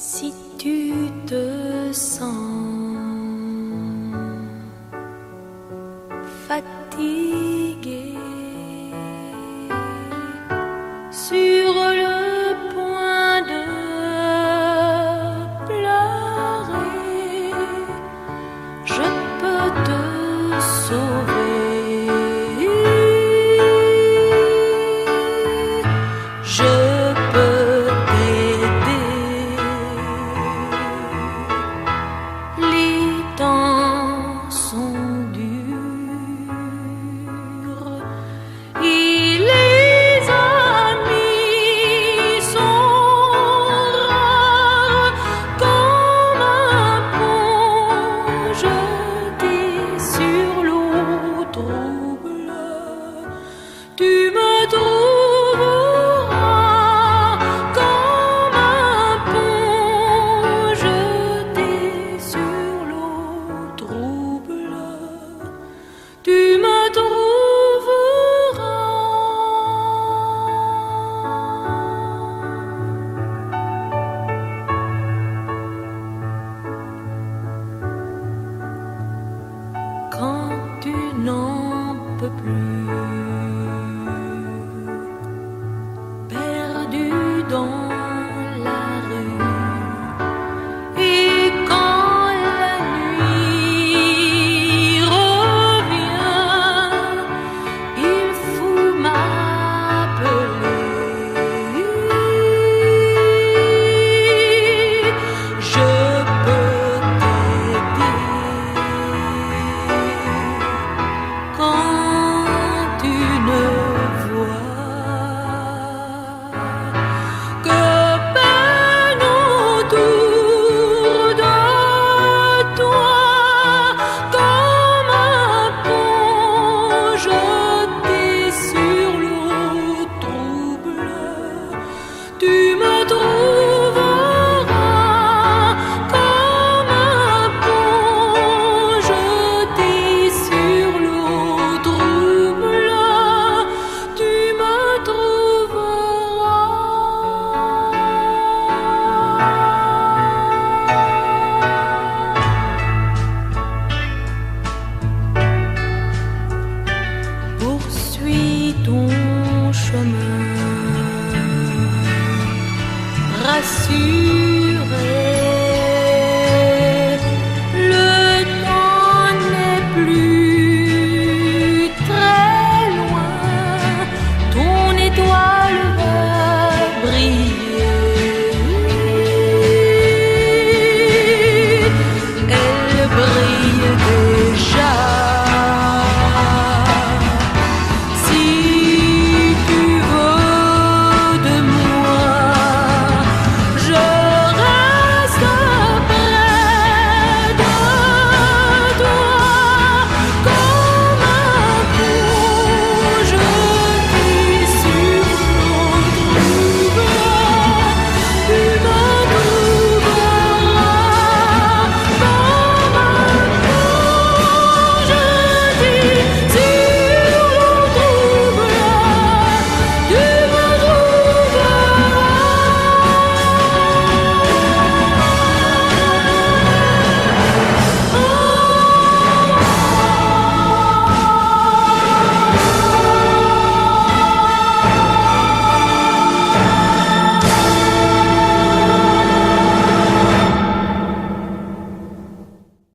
Si tu te sens fatigué, sur le point de pleurer, je peux te sauver. Je peux t'aider. Les temps sont durs et les amis sont rares. Comme un pont jeté sur l'eau trouble, tu me trouveras. Comme un pont jeté sur l'eau trouble, tu me trouveras. Quand tu n'en peux plus,